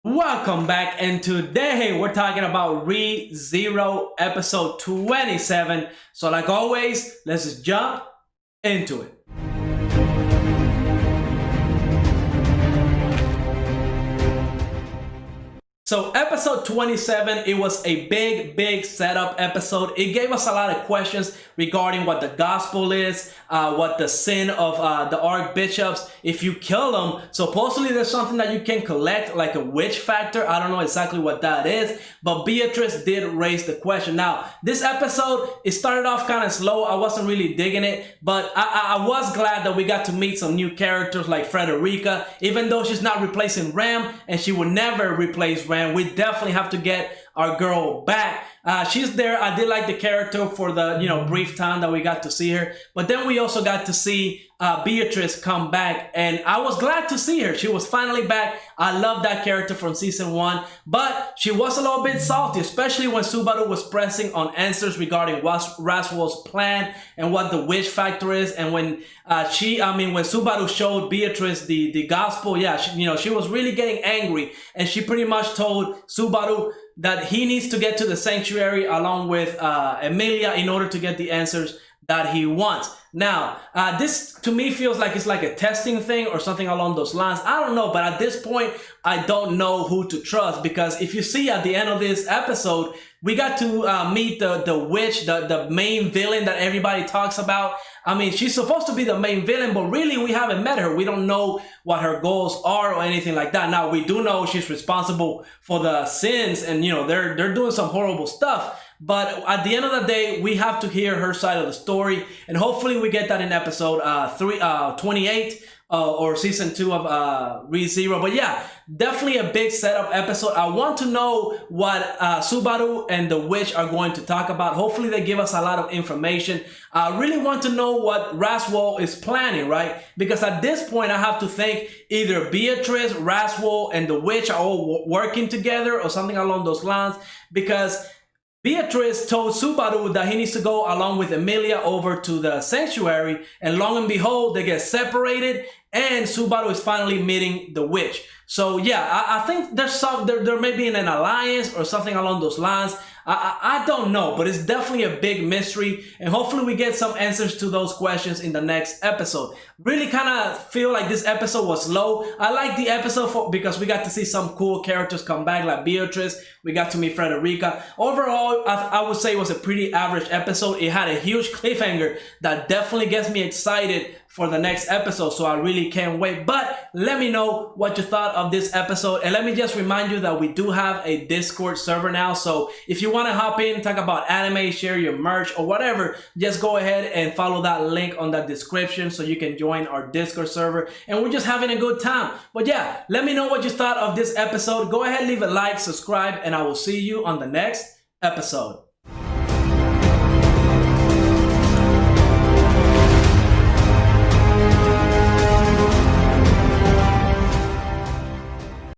Welcome back, and today we're talking about ReZero episode 27. So like always, let's just jump into it. So episode 27, it was a big setup episode. It gave us a lot of questions regarding what the gospel is, what the sin of the archbishops. If you kill them, supposedly there's something that you can collect, like a witch factor. I don't know exactly what that is, but Beatrice did raise the question. Now, this episode, it started off kind of slow. I wasn't really digging it, but I was glad that we got to meet some new characters like Frederica. Even though she's not replacing Ram, and she would never replace Ram, we definitely have to get our girl back. She's there. I did like the character for the brief time that we got to see her, but then we also got to see Beatrice come back, and I was glad to see her. She was finally back. I love that character from season 1, but she was a little bit salty, especially when Subaru was pressing on answers regarding Raswell's plan and what the witch factor is. And when when Subaru showed Beatrice the gospel, yeah, she was really getting angry, and she pretty much told Subaru that he needs to get to the sanctuary along with Emilia in order to get the answers that he wants. Now, this to me feels like it's like a testing thing or something along those lines. I don't know, but at this point, I don't know who to trust, because if you see at the end of this episode, we got to meet the witch, the main villain that everybody talks about. I mean, she's supposed to be the main villain, but really we haven't met her. We don't know what her goals are or anything like that. Now, we do know she's responsible for the sins, and they're doing some horrible stuff. But at the end of the day, we have to hear her side of the story, and hopefully we get that in episode 28 or season 2 of ReZero. But yeah, definitely a big setup episode. I want to know what Subaru and the witch are going to talk about. Hopefully they give us a lot of information. I really want to know what Raswell is planning, right? Because at this point, I have to think either Beatrice, Raswell, and the witch are all working together or something along those lines, because Beatrice told Subaru that he needs to go along with Emilia over to the sanctuary, and long and behold, they get separated, and Subaru is finally meeting the witch. So yeah, I think there's there may be an alliance or something along those lines. I don't know, but it's definitely a big mystery, and hopefully we get some answers to those questions in the next episode. Really kind of feel like this episode was low. I like the episode because we got to see some cool characters come back, like Beatrice. We got to meet Frederica. Overall, I would say it was a pretty average episode. It had a huge cliffhanger that definitely gets me excited for the next episode, so I really can't wait. But let me know what you thought of this episode, and let me just remind you that we do have a Discord server now. So if you want to hop in, talk about anime, share your merch or whatever, just go ahead and follow that link on the description so you can join our Discord server, and we're just having a good time. But yeah, let me know what you thought of this episode. Go ahead, leave a like, subscribe, and I will see you on the next episode.